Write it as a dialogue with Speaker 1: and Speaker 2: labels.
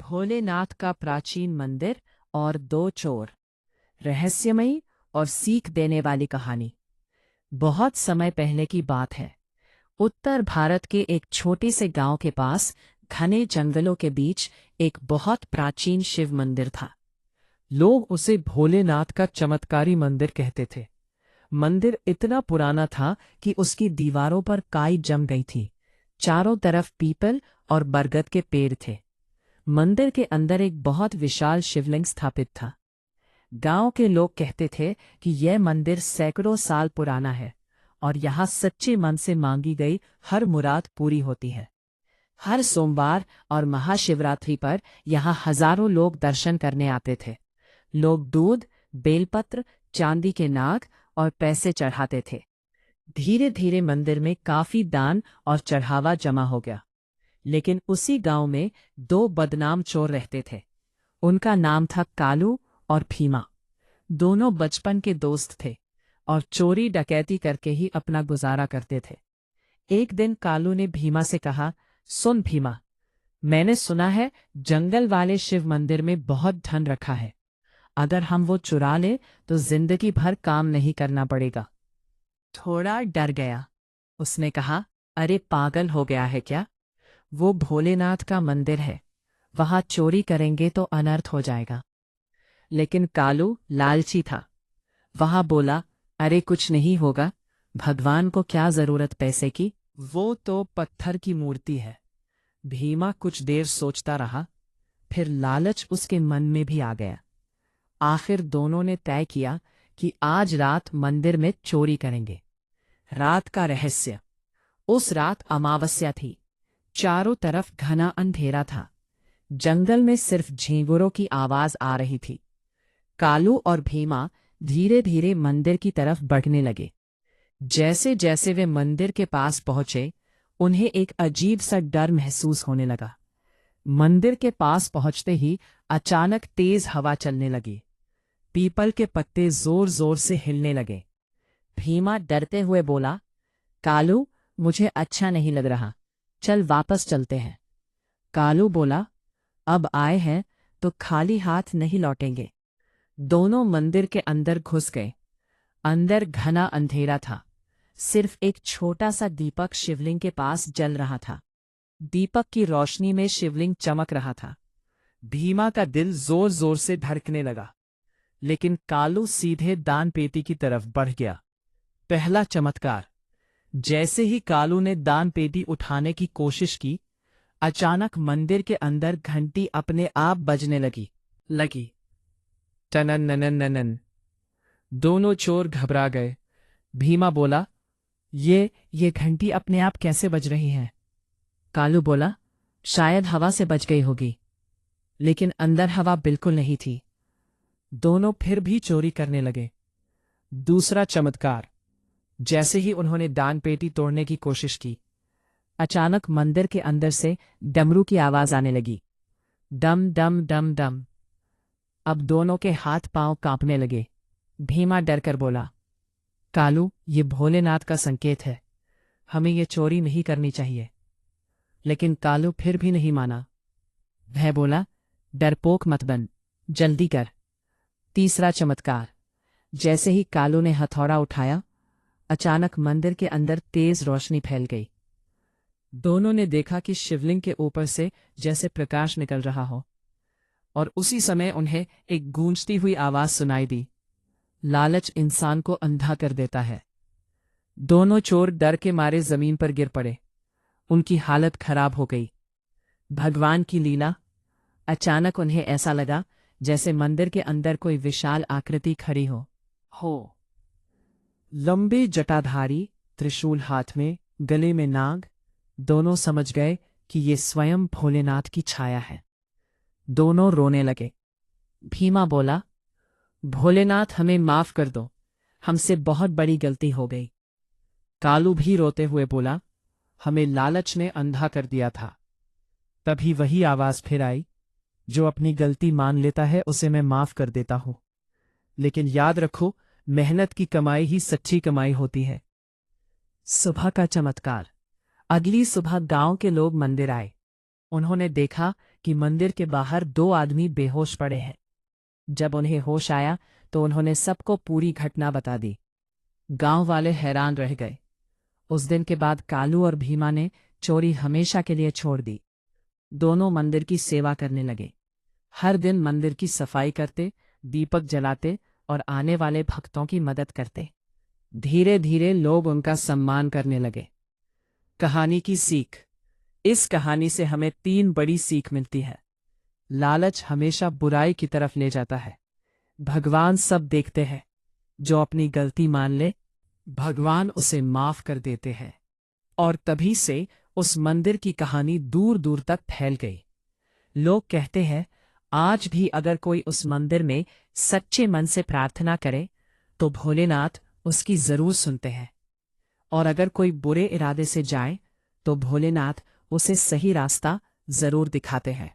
Speaker 1: भोलेनाथ का प्राचीन मंदिर और दो चोर। रहस्यमयी और सीख देने वाली कहानी। बहुत समय पहले की बात है। उत्तर भारत के एक छोटे से गांव के पास घने जंगलों के बीच एक बहुत प्राचीन शिव मंदिर था।
Speaker 2: लोग उसे भोलेनाथ का चमत्कारी मंदिर कहते थे।
Speaker 1: मंदिर इतना पुराना था कि उसकी दीवारों पर काई जम गई थी। चारों तरफ पीपल और बरगद के पेड़ थे। मंदिर के अंदर एक बहुत विशाल शिवलिंग स्थापित था। गांव के लोग कहते थे कि यह मंदिर सैकड़ों साल पुराना है और यहाँ सच्चे मन से मांगी गई हर मुराद पूरी होती है। हर सोमवार और महाशिवरात्रि पर यहाँ हजारों लोग दर्शन करने आते थे। लोग दूध, बेलपत्र, चांदी के नाग और पैसे चढ़ाते थे। धीरे धीरे मंदिर में काफी दान और चढ़ावा जमा हो गया। लेकिन उसी गांव में दो बदनाम चोर रहते थे। उनका नाम था कालू और भीमा। दोनों बचपन के दोस्त थे और चोरी डकैती करके ही अपना गुजारा करते थे। एक दिन कालू ने भीमा से कहा, सुन भीमा, मैंने सुना है जंगल वाले शिव मंदिर में बहुत धन रखा है। अगर हम वो चुरा ले तो जिंदगी भर काम नहीं करना पड़ेगा। थोड़ा डर गया। उसने कहा, अरे पागल हो गया है क्या? वो भोलेनाथ का मंदिर है, वहां चोरी करेंगे तो अनर्थ हो जाएगा। लेकिन कालू लालची था। वहां बोला, अरे कुछ नहीं होगा, भगवान को क्या जरूरत पैसे की, वो तो पत्थर की मूर्ति है। भीमा कुछ देर सोचता रहा, फिर लालच उसके मन में भी आ गया। आखिर दोनों ने तय किया कि आज रात मंदिर में चोरी करेंगे। रात का रहस्य। उस रात अमावस्या थी। चारों तरफ घना अंधेरा था। जंगल में सिर्फ झींगुरों की आवाज आ रही थी। कालू और भीमा धीरे धीरे मंदिर की तरफ बढ़ने लगे। जैसे जैसे वे मंदिर के पास पहुंचे, उन्हें एक अजीब सा डर महसूस होने लगा। मंदिर के पास पहुंचते ही अचानक तेज हवा चलने लगी। पीपल के पत्ते जोर जोर से हिलने लगे। भीमा डरते हुए बोला, कालू, मुझे अच्छा नहीं लग रहा, चल वापस चलते हैं। कालू बोला, अब आए हैं तो खाली हाथ नहीं लौटेंगे। दोनों मंदिर के अंदर घुस गए। अंदर घना अंधेरा था। सिर्फ एक छोटा सा दीपक शिवलिंग के पास जल रहा था। दीपक की रोशनी में शिवलिंग चमक रहा था।
Speaker 2: भीमा का दिल जोर जोर से धड़कने लगा। लेकिन कालू सीधे दान पेटी की तरफ बढ़ गया। पहला चमत्कार। जैसे ही कालू ने दान पेटी उठाने की कोशिश की, अचानक मंदिर के अंदर घंटी अपने आप बजने लगी। टनन ननन ननन। दोनों चोर घबरा गए। भीमा बोला, ये घंटी अपने आप कैसे बज रही है?
Speaker 1: कालू बोला, शायद हवा से बज गई होगी। लेकिन अंदर हवा बिल्कुल नहीं थी।
Speaker 2: दोनों फिर भी चोरी करने लगे। दूसरा चमत्कार। जैसे ही उन्होंने दान पेटी तोड़ने की कोशिश की,
Speaker 1: अचानक मंदिर के अंदर से डमरू की आवाज आने लगी। डम डम डम डम। अब दोनों के हाथ पांव कांपने लगे। भीमा डरकर बोला, कालू, ये भोलेनाथ का संकेत है, हमें ये चोरी नहीं करनी चाहिए। लेकिन कालू फिर भी नहीं माना। वह बोला, डरपोक मत बन, जल्दी कर। तीसरा चमत्कार। जैसे ही कालू ने हथौड़ा उठाया, अचानक मंदिर के अंदर तेज रोशनी फैल गई। दोनों ने देखा कि शिवलिंग के ऊपर से जैसे प्रकाश निकल रहा हो, और उसी समय उन्हें एक गूंजती हुई आवाज सुनाई दी। लालच इंसान को अंधा कर देता है। दोनों चोर डर के मारे जमीन पर गिर पड़े। उनकी हालत खराब हो गई। भगवान की लीला। अचानक उन्हें ऐसा लगा जैसे मंदिर के अंदर कोई विशाल आकृति खड़ी हो।
Speaker 2: लंबे जटाधारी, त्रिशूल हाथ में, गले में नाग।
Speaker 1: दोनों समझ गए कि ये स्वयं भोलेनाथ की छाया है। दोनों रोने लगे। भीमा बोला, भोलेनाथ, हमें माफ कर दो, हमसे बहुत बड़ी गलती हो गई।
Speaker 2: कालू भी रोते हुए बोला, हमें लालच ने अंधा कर दिया था। तभी वही आवाज फिर आई, जो अपनी गलती मान लेता है उसे मैं माफ कर देता हूं। लेकिन याद रखो, मेहनत की कमाई ही सच्ची कमाई होती है।
Speaker 1: सुबह का चमत्कार। अगली सुबह गांव के लोग मंदिर आए। उन्होंने देखा कि मंदिर के बाहर 2 आदमी बेहोश पड़े हैं। जब उन्हें होश आया तो उन्होंने सबको पूरी घटना बता दी। गांव वाले हैरान रह गए। उस दिन के बाद कालू और भीमा ने चोरी हमेशा के लिए छोड़ दी। दोनों मंदिर की सेवा करने लगे। हर दिन मंदिर की सफाई करते, दीपक जलाते और आने वाले भक्तों की मदद करते। धीरे धीरे लोग उनका सम्मान करने लगे। कहानी की सीख। इस कहानी से हमें 3 बड़ी सीख मिलती है। लालच हमेशा बुराई की तरफ ले जाता है। भगवान सब देखते हैं। जो अपनी गलती मान ले, भगवान उसे माफ कर देते हैं। और तभी से उस मंदिर की कहानी दूर दूर तक फैल गई। लोग कहते हैं आज भी अगर कोई उस मंदिर में सच्चे मन से प्रार्थना करे तो भोलेनाथ उसकी जरूर सुनते हैं। और अगर कोई बुरे इरादे से जाए तो भोलेनाथ उसे सही रास्ता जरूर दिखाते हैं।